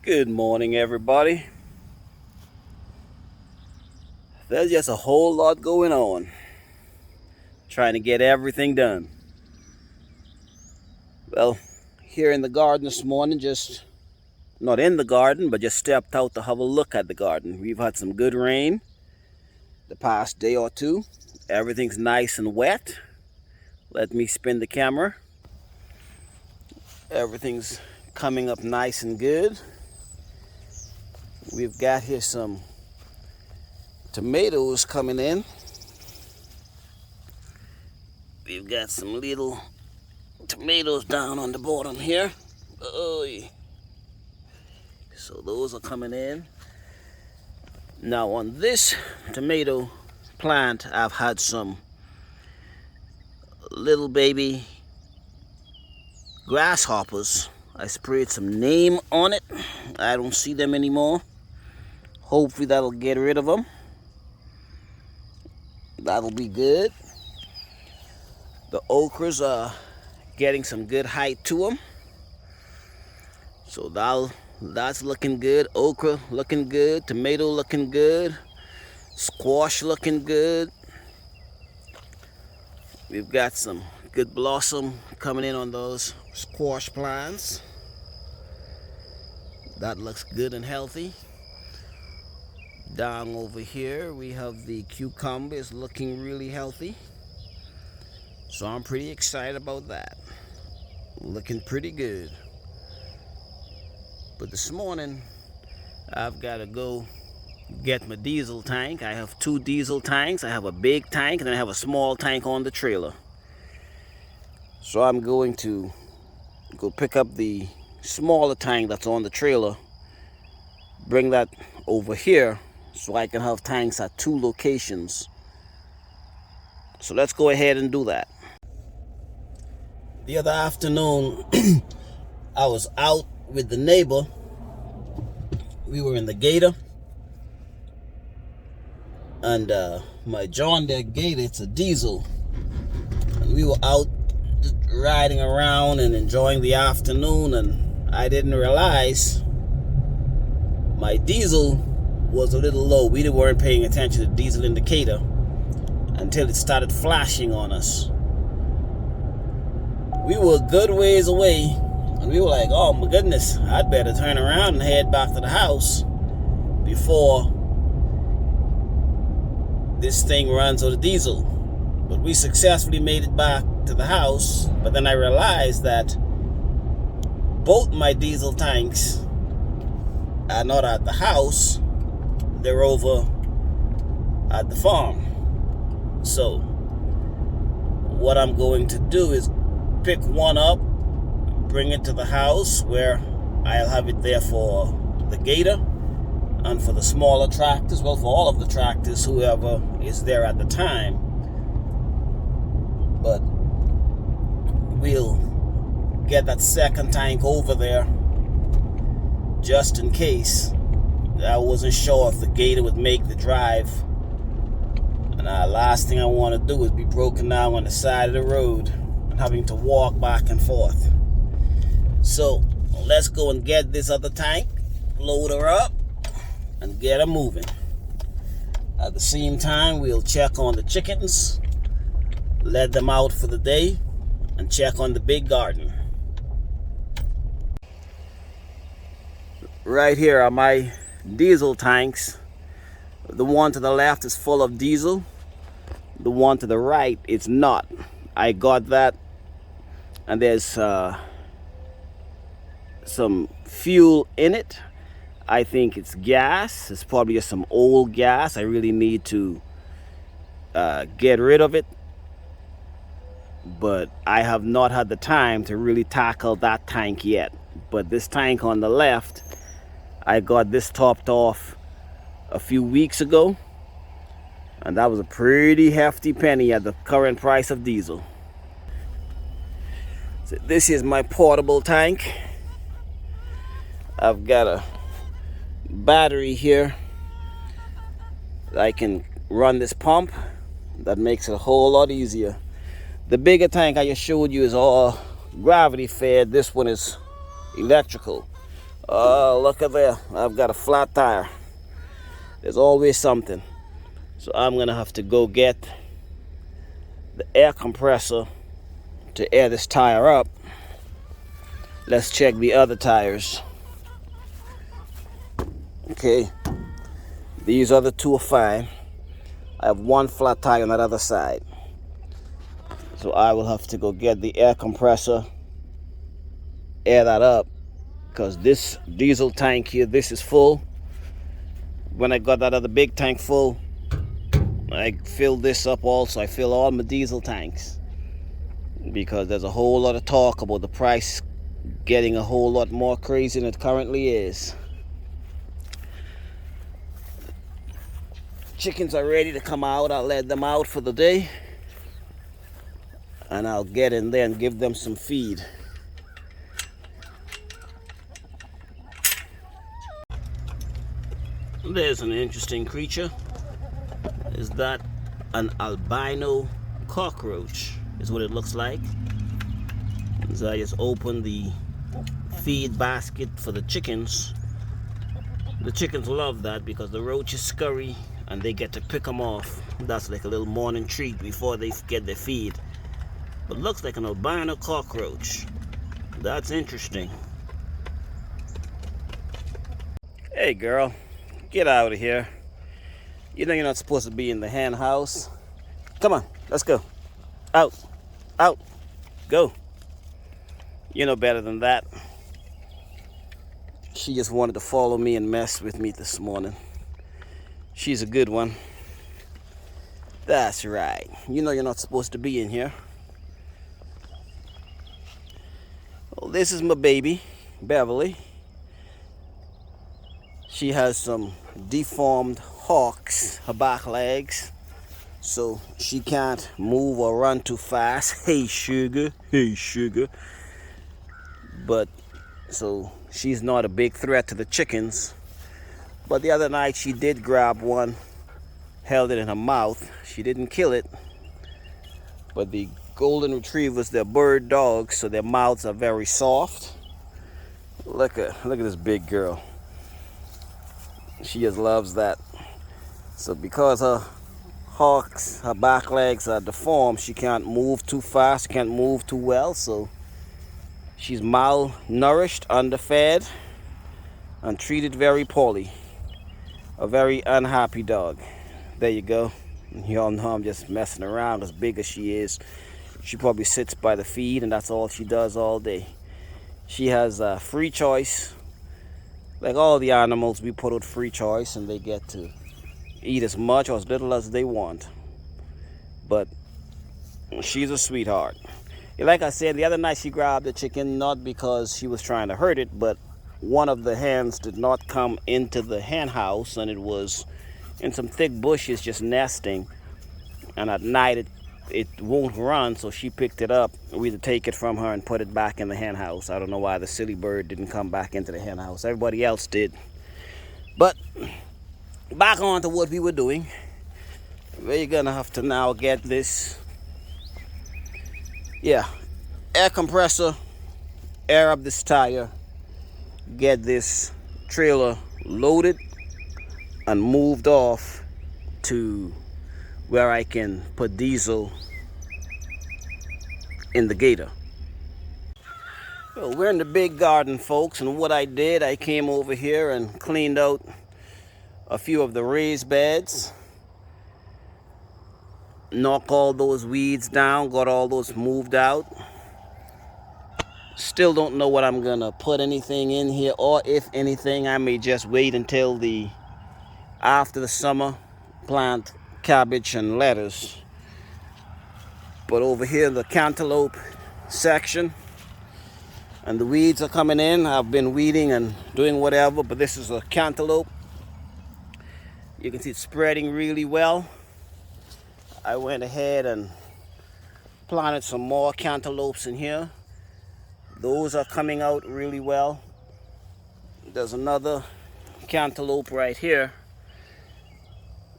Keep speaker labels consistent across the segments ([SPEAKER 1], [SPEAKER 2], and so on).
[SPEAKER 1] Good morning, everybody. There's just a whole lot going on. Trying to get everything done. Well, here in the garden this morning, just not in the garden, but just stepped out to have a look at the garden. We've had some good rain the past day or two. Everything's nice and wet. Let me spin the camera. Everything's coming up nice and good. We've got here some tomatoes coming in. We've got some little tomatoes down on the bottom here. So those are coming in. Now on this tomato plant, I've had some little baby grasshoppers. I sprayed some neem on it. I don't see them anymore. Hopefully that'll get rid of them. That'll be good. The okras are getting some good height to them. So that's looking good. Okra looking good. Tomato looking good. Squash looking good. We've got some good blossom coming in on those squash plants. That looks good and healthy. Down over here we have the cucumbers looking really healthy. So I'm pretty excited about that. Looking pretty good. But this morning I've got to go get my diesel tank. I have two diesel tanks. I have a big tank and then I have a small tank on the trailer. So I'm going to go pick up the smaller tank that's on the trailer, bring that over here so I can have tanks at two locations. So let's go ahead and do that. The other afternoon I was out with the neighbor. We were in the Gator, and my John Deere Gator, it's a diesel, and we were out just riding around and enjoying the afternoon, and I didn't realize my diesel was a little low. We weren't paying attention to the diesel indicator until it started flashing on us. We were a good ways away, and we were like, oh my goodness, I'd better turn around and head back to the house before this thing runs out of diesel. But we successfully made it back to the house. But then I realized that both my diesel tanks are not at the house. They're over at the farm. So what I'm going to do is pick one up, bring it to the house where I'll have it there for the Gator and for the smaller tractors, well, for all of the tractors, whoever is there at the time. But we'll get that second tank over there just in case. I wasn't sure if the Gator would make the drive, and the last thing I want to do is be broken down on the side of the road and having to walk back and forth. So let's go and get this other tank, load her up, and get her moving. At the same time, we'll check on the chickens, let them out for the day, and check on the big garden. Right here are my diesel tanks. The one to the left is full of diesel. The one to the right, it's not. I got that, and there's some fuel in it. I think it's gas. It's probably just some old gas. I really need to get rid of it, but I have not had the time to really tackle that tank yet. But this tank on the left, I got this topped off a few weeks ago, and that was a pretty hefty penny at the current price of diesel. So this is my portable tank. I've got a battery here that I can run this pump. That makes it a whole lot easier. The bigger tank I just showed you is all gravity fed. This one is electrical. Oh, look at there. I've got a flat tire. There's always something. So I'm gonna have to go get the air compressor to air this tire up. Let's check the other tires. Okay, these other two are fine. I have one flat tire on that other side. So I will have to go get the air compressor, air that up, because this diesel tank here, this is full. When I got that other big tank full, I filled this up also. I fill all my diesel tanks because there's a whole lot of talk about the price getting a whole lot more crazy than it currently is. Chickens are ready to come out. I'll let them out for the day and I'll get in there and give them some feed. There's an interesting creature. Is that an albino cockroach? Is what it looks like. So I just opened the feed basket for the chickens. The chickens love that because the roaches scurry and they get to pick them off. That's like a little morning treat before they get their feed. But looks like an albino cockroach. That's interesting. Hey girl, get out of here. You know you're not supposed to be in the hen house. Come on, let's go. Out, out, go. You know better than that. She just wanted to follow me and mess with me this morning. She's a good one. That's right. You know you're not supposed to be in here. Well, this is my baby, Beverly. She has some deformed hocks, her back legs, so she can't move or run too fast. Hey sugar, hey sugar. But so she's not a big threat to the chickens. But the other night she did grab one, held it in her mouth. She didn't kill it. But the golden retrievers, they're bird dogs, so their mouths are very soft. Look at this big girl. She just loves that. So because her hocks, her back legs are deformed, she can't move too fast, can't move too well. So she's malnourished, underfed, and treated very poorly. A very unhappy dog. There you go. You all know I'm just messing around. As big as she is, she probably sits by the feed and that's all she does all day. She has a free choice. Like all the animals, we put out free choice and they get to eat as much or as little as they want. But she's a sweetheart. Like I said, the other night she grabbed the chicken, not because she was trying to hurt it, but one of the hens did not come into the hen house and it was in some thick bushes just nesting. And at night it won't run, so she picked it up. We had to take it from her and put it back in the hen house. I don't know why the silly bird didn't come back into the hen house. Everybody else did. But back on to what we were doing. We're gonna have to now get this, air compressor, air up this tire, get this trailer loaded and moved off to where I can put diesel in the gator. Well, we're in the big garden, folks, and what I did, I came over here and cleaned out a few of the raised beds, knocked all those weeds down, got all those moved out. Still don't know what I'm gonna put anything in here, or if anything, I may just wait until after the summer, plant cabbage and lettuce. But over here in the cantaloupe section, and the weeds are coming in. I've been weeding and doing whatever, but this is a cantaloupe. You can see it's spreading really well. I went ahead and planted some more cantaloupes in here. Those are coming out really well. There's another cantaloupe right here,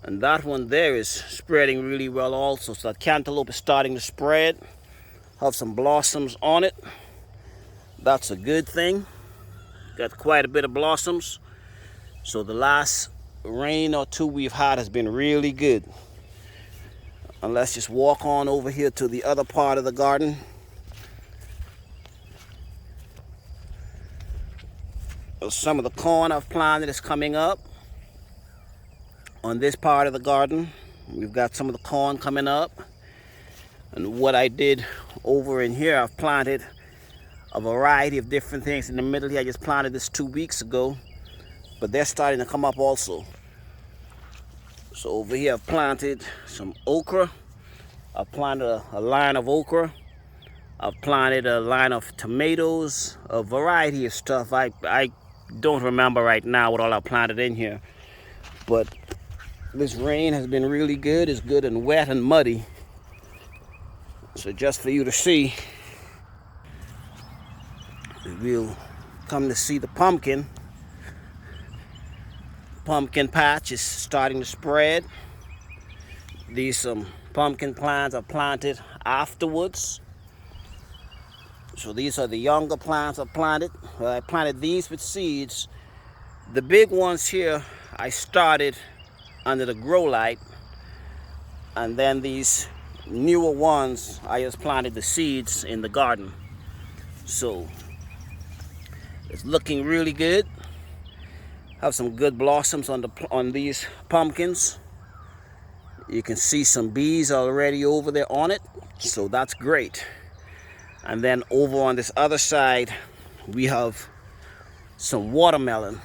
[SPEAKER 1] and that one there is spreading really well also. So that cantaloupe is starting to spread, have some blossoms on it. That's a good thing. Got quite a bit of blossoms. So the last rain or two we've had has been really good. And let's just walk on over here to the other part of the garden. Some of the corn I've planted is coming up on this part of the garden. We've got some of the corn coming up. And what I did over in here, I've planted a variety of different things. In the middle here, I just planted this 2 weeks ago, but they're starting to come up also. So over here I've planted some okra. I've planted a line of okra. I've planted a line of tomatoes, a variety of stuff. I don't remember right now what all I planted in here, but this rain has been really good. It's good and wet and muddy. So just for you to see, we'll come to see the pumpkin. Pumpkin patch is starting to spread. These some pumpkin plants are planted afterwards. So these are the younger plants I planted. I planted these with seeds. The big ones here I started under the grow light, and then these newer ones I just planted the seeds in the garden. So it's looking really good. Have some good blossoms on these pumpkins. You can see some bees already over there on it, so that's great. And then over on this other side, we have some watermelon.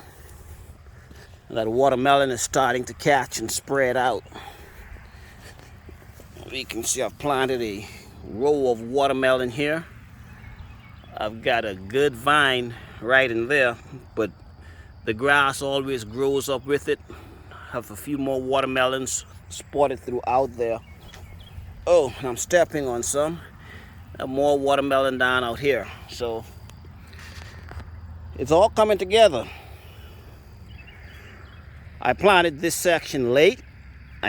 [SPEAKER 1] That watermelon is starting to catch and spread out. You can see I've planted a row of watermelon here. I've got a good vine right in there, but the grass always grows up with it. Have a few more watermelons spotted throughout there. Oh, and I'm stepping on some. More watermelon down out here. So it's all coming together. I planted this section late,